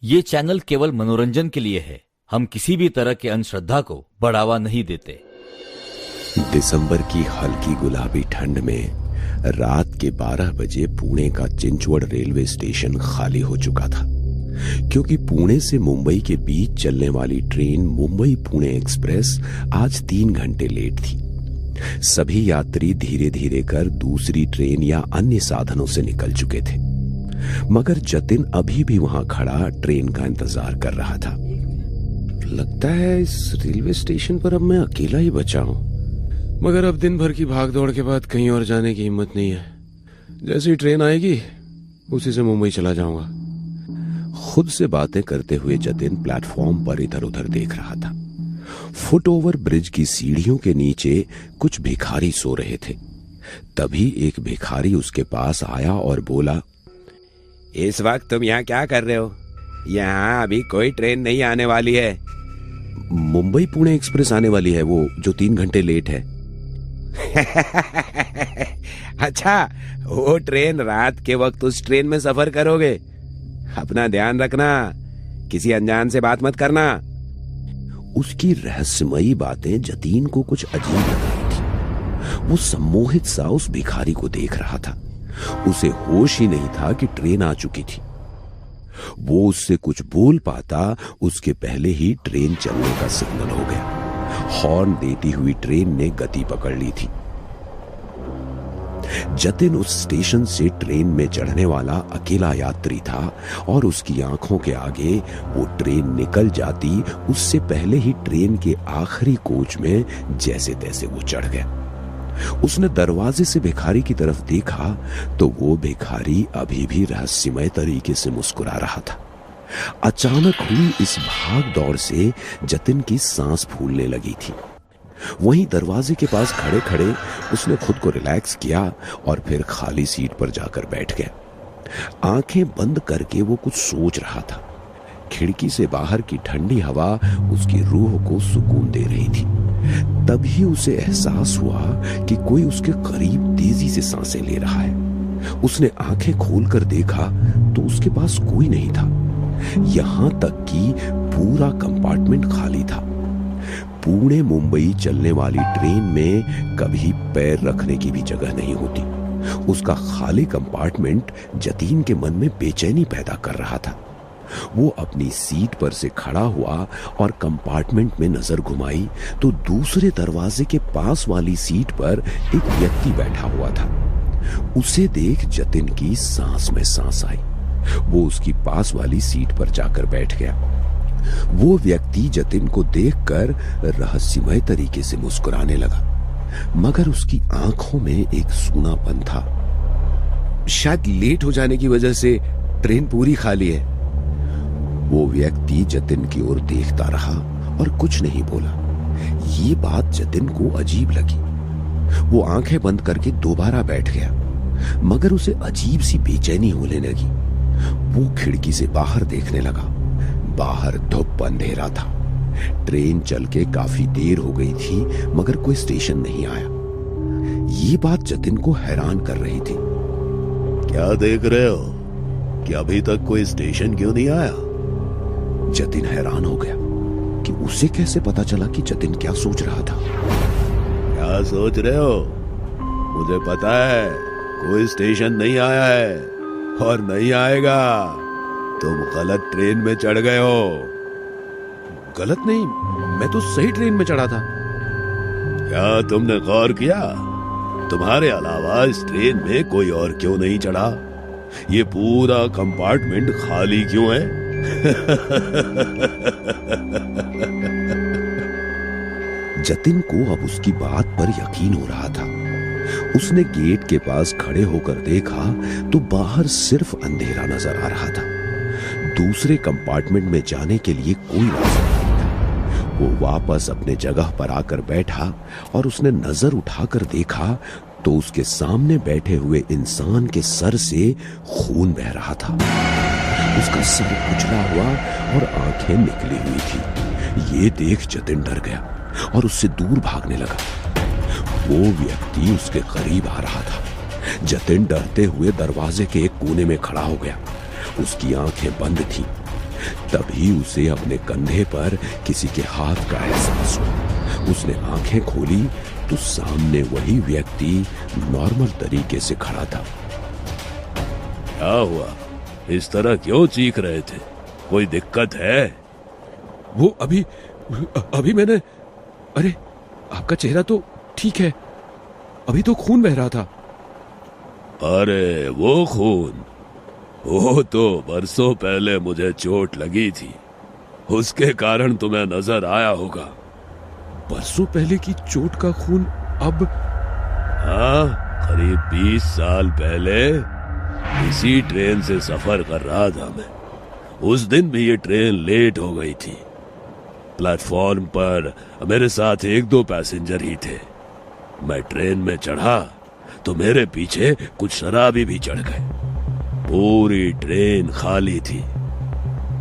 ये चैनल केवल मनोरंजन के लिए है। हम किसी भी तरह के अंधश्रद्धा को बढ़ावा नहीं देते। दिसंबर की हल्की गुलाबी ठंड में रात के 12 बजे पुणे का चिंचवड़ रेलवे स्टेशन खाली हो चुका था, क्योंकि पुणे से मुंबई के बीच चलने वाली ट्रेन मुंबई पुणे एक्सप्रेस आज 3 घंटे लेट थी। सभी यात्री धीरे धीरे कर दूसरी ट्रेन या अन्य साधनों से निकल चुके थे, मगर जतिन अभी भी वहां खड़ा ट्रेन का इंतजार कर रहा था। लगता है इस रेलवे स्टेशन पर अब मैं अकेला ही बचा हूं, मगर अब दिन भर की भागदौड़ के बाद कहीं और जाने की हिम्मत नहीं है। जैसे ही ट्रेन आएगी उसी से मुंबई चला जाऊंगा। खुद से बातें करते हुए जतिन प्लेटफॉर्म पर इधर उधर देख रहा था। फुट ओवर ब्रिज की सीढ़ियों के नीचे कुछ भिखारी सो रहे थे। तभी एक भिखारी उसके पास आया और बोला, इस वक्त तुम यहाँ क्या कर रहे हो? यहाँ अभी कोई ट्रेन नहीं आने वाली है। मुंबई पुणे एक्सप्रेस आने वाली है, वो जो 3 घंटे लेट है। अच्छा, वो ट्रेन रात के वक्त उस ट्रेन में सफर करोगे? अपना ध्यान रखना, किसी अनजान से बात मत करना। उसकी रहस्यमयी बातें जतीन को कुछ अजीब लग रही थी। वो सम्मोहित सा उस भिखारी को देख रहा था। उसे होश ही नहीं था कि ट्रेन आ चुकी थी। वो उससे कुछ बोल पाता उसके पहले ही ट्रेन चलने का सिग्नल हो गया। हॉर्न देती हुई ट्रेन ने गति पकड़ ली थी। जतिन उस स्टेशन से ट्रेन में चढ़ने वाला अकेला यात्री था और उसकी आंखों के आगे वो ट्रेन निकल जाती उससे पहले ही ट्रेन के आखिरी कोच में जैसे तैसे वो चढ़ गया। उसने दरवाजे से भिखारी की तरफ देखा तो वो भिखारी अभी भी रहस्यमय तरीके से मुस्कुरा रहा था। अचानक हुई इस भाग दौड़ से जतिन की सांस फूलने लगी थी। वहीं दरवाजे के पास खड़े खड़े उसने खुद को रिलैक्स किया और फिर खाली सीट पर जाकर बैठ गया। आंखें बंद करके वो कुछ सोच रहा था। खिड़की से बाहर की ठंडी हवा उसकी रूह को सुकून दे रही थी। तभी उसे एहसास हुआ कि कोई उसके करीब तेजी से सांसें ले रहा है। उसने आंखें खोलकर देखा तो उसके पास कोई नहीं था। यहां तक कि पूरा कंपार्टमेंट खाली था। पुणे मुंबई चलने वाली ट्रेन में कभी पैर रखने की भी जगह नहीं होती। उसका खाली कंपार्टमेंट जतीन के मन में बेचैनी पैदा कर रहा था। वो अपनी सीट पर से खड़ा हुआ और कंपार्टमेंट में नजर घुमाई तो दूसरे दरवाजे के पास वाली सीट पर एक व्यक्ति बैठा हुआ था। उसे देख जतिन की सांस में सांस आई। वो उसकी पास वाली सीट पर जाकर बैठ गया। वो व्यक्ति जतिन को देखकर रहस्यमय तरीके से मुस्कुराने लगा, मगर उसकी आंखों में एक सूनापन था। शायद लेट हो जाने की वजह से ट्रेन पूरी खाली है। वो व्यक्ति जतिन की ओर देखता रहा और कुछ नहीं बोला। ये बात जतिन को अजीब लगी। वो आंखें बंद करके दोबारा बैठ गया, मगर उसे अजीब सी बेचैनी होने लगी। वो खिड़की से बाहर देखने लगा। बाहर धूप अंधेरा था। ट्रेन चल के काफी देर हो गई थी, मगर कोई स्टेशन नहीं आया। ये बात जतिन को हैरान कर रही थी। क्या देख रहे हो कि अभी तक कोई स्टेशन क्यों नहीं आया? जतिन हैरान हो गया कि उसे कैसे पता चला कि जतिन क्या सोच रहा था। क्या सोच रहे हो? मुझे पता है कोई स्टेशन नहीं आया है और नहीं आएगा। तुम गलत ट्रेन में चढ़ गए हो। गलत नहीं, मैं तो सही ट्रेन में चढ़ा था। क्या तुमने गौर किया? तुम्हारे अलावा इस ट्रेन में कोई और क्यों नहीं चढ़ा? ये पूरा कंपार्टमेंट खाली क्यों है? जतिन को अब उसकी बात पर यकीन हो रहा था। उसने गेट के पास खड़े होकर देखा तो बाहर सिर्फ अंधेरा नजर आ रहा था। दूसरे कंपार्टमेंट में जाने के लिए कोई रास्ता नहीं था। वो वापस अपने जगह पर आकर बैठा और उसने नजर उठाकर देखा तो उसके सामने बैठे हुए इंसान के सर से खून बह रहा था। उसका सर कुचला हुआ और आंखें निकली हुई थी। ये देख जतिन डर गया और उससे दूर भागने लगा। वो व्यक्ति उसके करीब आ रहा था। जतिन डरते हुए दरवाजे के एक कोने में खड़ा हो गया। उसकी आंखें बंद थीं। तभी उसे अपने कंधे पर किसी के हाथ का एहसास हुआ। उसने आंखें खोली तो सामने वही व्यक्ति नॉर्मल तरीके से खड़ा था। क्या हुआ? इस तरह क्यों चीख रहे थे? कोई दिक्कत है? वो अभी मैंने, अरे आपका चेहरा तो ठीक है, अभी तो खून बह रहा था। अरे वो खून, वो तो बरसों पहले मुझे चोट लगी थी, उसके कारण तुम्हें नजर आया होगा। बरसों पहले की चोट का खून अब? हाँ, करीब 20 साल पहले इसी ट्रेन से सफर कर रहा था मैं। उस दिन भी ये ट्रेन लेट हो गई थी। प्लेटफॉर्म पर मेरे साथ 1-2 पैसेंजर ही थे। मैं ट्रेन में चढ़ा तो मेरे पीछे कुछ शराबी भी चढ़ गए। पूरी ट्रेन खाली थी।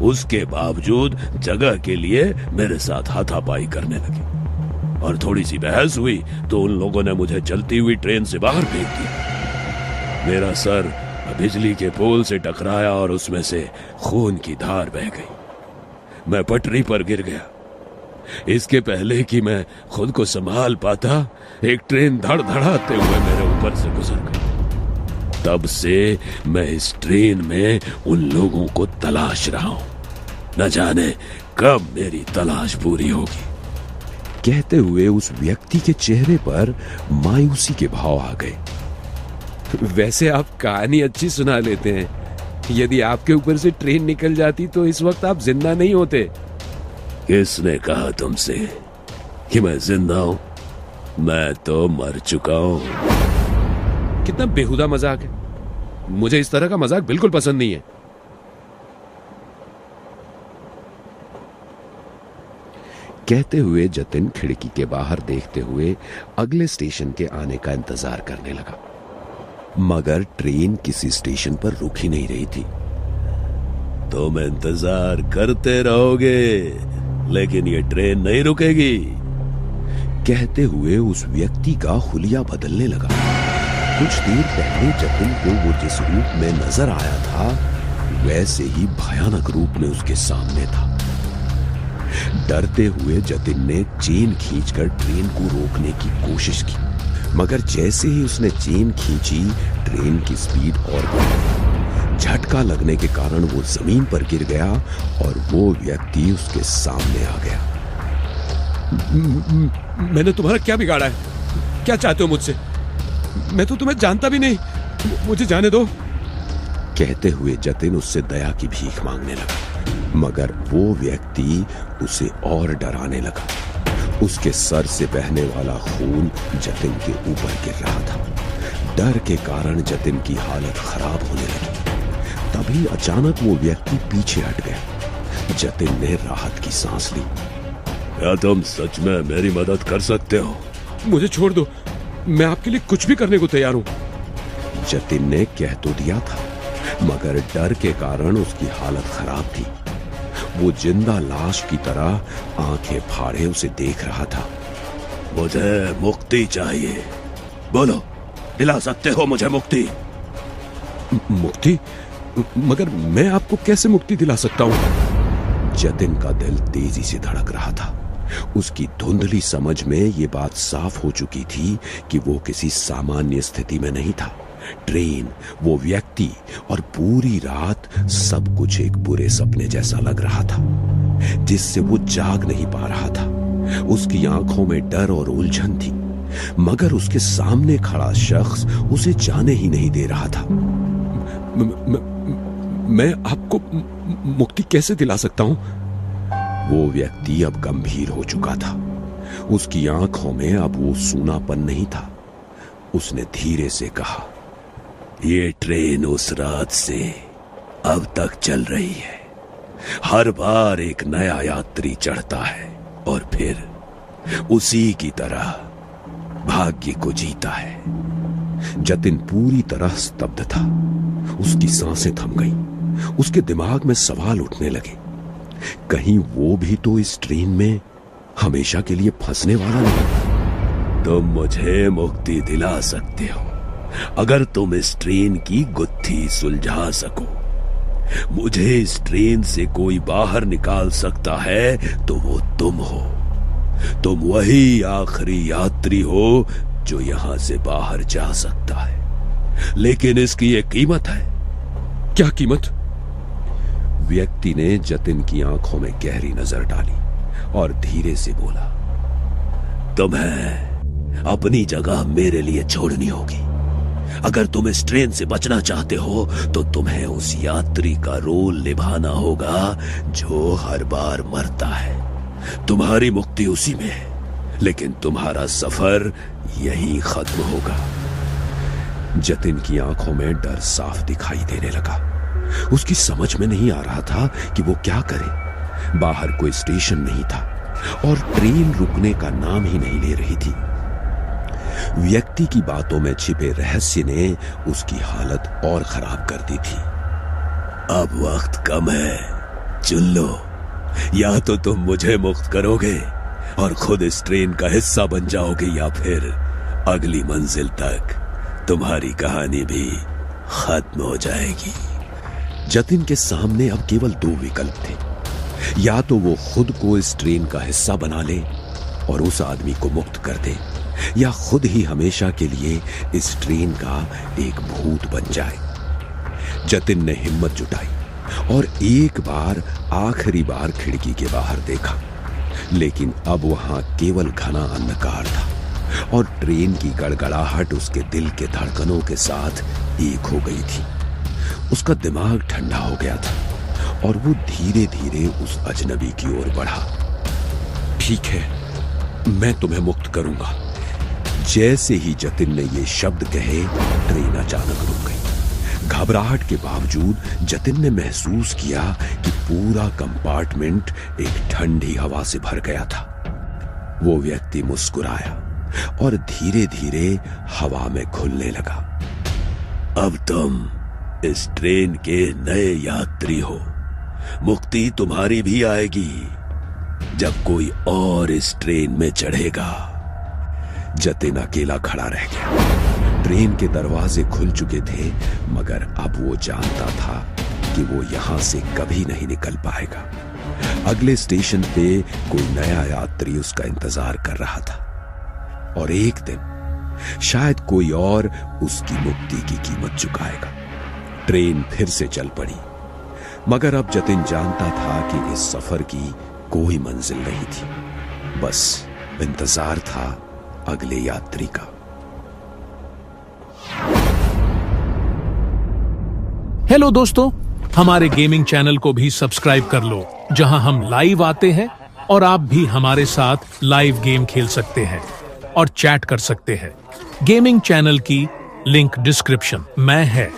उसके बावजूद जगह के लिए मेरे साथ हाथापाई करने लगे और थोड़ी सी बहस हुई तो उन लोगों ने मुझे चलती हुई ट्रेन से बाहर फेंक दिया। मेरा सर बिजली के पोल से टकराया और उसमें से खून की धार बह गई। मैं पटरी पर गिर गया। इसके पहले कि मैं खुद को संभाल पाता, एक ट्रेन धड़धड़ाते हुए मेरे ऊपर से गुजर गई। तब से मैं इस ट्रेन में उन लोगों को तलाश रहा हूं। न जाने कब मेरी तलाश पूरी होगी। कहते हुए उस व्यक्ति के चेहरे पर मायूसी के भाव आ गए। वैसे आप कहानी अच्छी सुना लेते हैं। यदि आपके ऊपर से ट्रेन निकल जाती तो इस वक्त आप जिंदा नहीं होते। किसने कहा तुमसे कि मैं जिंदा हूं? मैं तो मर चुका हूं। कितना बेहुदा मजाक है। मुझे इस तरह का मजाक बिल्कुल पसंद नहीं है। कहते हुए जतिन खिड़की के बाहर देखते हुए अगले स्टेशन के आने का इंतजार करने लगा, मगर ट्रेन किसी स्टेशन पर रुक ही नहीं रही थी। तुम इंतजार करते रहोगे लेकिन ये ट्रेन नहीं रुकेगी। कहते हुए उस व्यक्ति का हुलिया बदलने लगा। कुछ देर पहले जतिन को वो जिस रूप में नजर आया था वैसे ही भयानक रूप में उसके सामने था। डरते हुए जतिन ने चेन खींचकर ट्रेन को रोकने की कोशिश की, मगर जैसे ही उसने चेन खींची ट्रेन की स्पीड और बढ़ी। झटका लगने के कारण वो जमीन पर गिर गया और वो व्यक्ति उसके सामने आ गया। मैंने तुम्हारा क्या बिगाड़ा है? क्या चाहते हो मुझसे? मैं तो तुम्हें जानता भी नहीं, मुझे जाने दो। कहते हुए जतिन उससे दया की भीख मांगने लगा, मगर वो व्यक्ति उसे और डराने लगा। उसके सर से बहने वाला खून जतिन के ऊपर गिर रहा था। डर के कारण जतिन की हालत खराब होने लगी। तभी अचानक वो व्यक्ति पीछे हट गया। जतिन ने राहत की सांस ली। क्या तुम सच में मेरी मदद कर सकते हो? मुझे छोड़ दो, मैं आपके लिए कुछ भी करने को तैयार हूं। जतिन ने कह तो दिया था, मगर डर के कारण उसकी हालत खराब थी। वो जिंदा लाश की तरह आंखें फाड़े उसे देख रहा था। मुझे मुक्ति चाहिए, बोलो, दिला सकते हो मुझे मुक्ति? मुक्ति? मगर मैं आपको कैसे मुक्ति दिला सकता हूं? जतिन का दिल तेजी से धड़क रहा था। उसकी धुंधली समझ में ये बात साफ हो चुकी थी कि वो किसी सामान्य स्थिति में नहीं था। ट्रेन, वो व्यक्ति और पूरी रात सब कुछ एक बुरे सपने जैसा लग रहा था, जिससे वो जाग नहीं पा रहा था। उसकी आंखों में डर और उलझन थी, मगर उसके सामने खड़ा शख्स उसे जाने ही नहीं दे रहा था। मैं आपको मुक्ति कैसे दिला सकता हूं? वो व्यक्ति अब गंभीर हो चुका था। उसकी आंखों में अब वो सूनापन नहीं था। उसने धीरे से कहा, ये ट्रेन उस रात से अब तक चल रही है। हर बार एक नया यात्री चढ़ता है और फिर उसी की तरह भाग्य को जीता है। जतिन पूरी तरह स्तब्ध था। उसकी सांसें थम गईं। उसके दिमाग में सवाल उठने लगे, कहीं वो भी तो इस ट्रेन में हमेशा के लिए फंसने वाला नहीं। तुम मुझे मुक्ति दिला सकते हो अगर तुम इस ट्रेन की गुत्थी सुलझा सको। मुझे इस ट्रेन से कोई बाहर निकाल सकता है तो वो तुम हो। तुम वही आखिरी यात्री हो जो यहां से बाहर जा सकता है, लेकिन इसकी एक कीमत है। क्या कीमत? व्यक्ति ने जतिन की आंखों में गहरी नजर डाली और धीरे से बोला, तुम्हें अपनी जगह मेरे लिए छोड़नी होगी। अगर तुम इस ट्रेन से बचना चाहते हो तो तुम्हें उस यात्री का रोल निभाना होगा जो हर बार मरता है। तुम्हारी मुक्ति उसी में है, लेकिन तुम्हारा सफर यहीं खत्म होगा। जतिन की आंखों में डर साफ दिखाई देने लगा। उसकी समझ में नहीं आ रहा था कि वो क्या करे। बाहर कोई स्टेशन नहीं था और ट्रेन रुकने का नाम ही नहीं ले रही थी। व्यक्ति की बातों में छिपे रहस्य ने उसकी हालत और खराब कर दी थी। अब वक्त कम है, चुन लो। या तो तुम मुझे मुक्त करोगे और खुद इस ट्रेन का हिस्सा बन जाओगे, या फिर अगली मंजिल तक तुम्हारी कहानी भी खत्म हो जाएगी। जतिन के सामने अब केवल दो विकल्प थे। या तो वो खुद को इस ट्रेन का हिस्सा बना ले और उस आदमी को मुक्त कर दे, या खुद ही हमेशा के लिए इस ट्रेन का एक भूत बन जाए। जतिन ने हिम्मत जुटाई और एक बार आखिरी बार खिड़की के बाहर देखा, लेकिन अब वहां केवल घना अंधकार था और ट्रेन की गड़गड़ाहट उसके दिल के धड़कनों के साथ एक हो गई थी। उसका दिमाग ठंडा हो गया था और वो धीरे धीरे उस अजनबी की ओर बढ़ा। ठीक है, मैं तुम्हें मुक्त करूंगा। जैसे ही जतिन ने ये शब्द कहे, ट्रेन अचानक रुक गई। घबराहट के बावजूद जतिन ने महसूस किया कि पूरा कंपार्टमेंट एक ठंडी हवा से भर गया था। वो व्यक्ति मुस्कुराया और धीरे धीरे हवा में घुलने लगा। अब तुम इस ट्रेन के नए यात्री हो। मुक्ति तुम्हारी भी आएगी जब कोई और इस ट्रेन में चढ़ेगा। जतिन अकेला खड़ा रह गया। ट्रेन के दरवाजे खुल चुके थे, मगर अब वो जानता था कि वो यहां से कभी नहीं निकल पाएगा। अगले स्टेशन पे कोई नया यात्री उसका इंतजार कर रहा था और एक दिन शायद कोई और उसकी मुक्ति की कीमत चुकाएगा। ट्रेन फिर से चल पड़ी, मगर अब जतिन जानता था कि इस सफर की कोई मंजिल नहीं थी, बस इंतजार था अगले यात्री का। हेलो दोस्तों, हमारे गेमिंग चैनल को भी सब्सक्राइब कर लो, जहां हम लाइव आते हैं और आप भी हमारे साथ लाइव गेम खेल सकते हैं और चैट कर सकते हैं। गेमिंग चैनल की लिंक डिस्क्रिप्शन में है।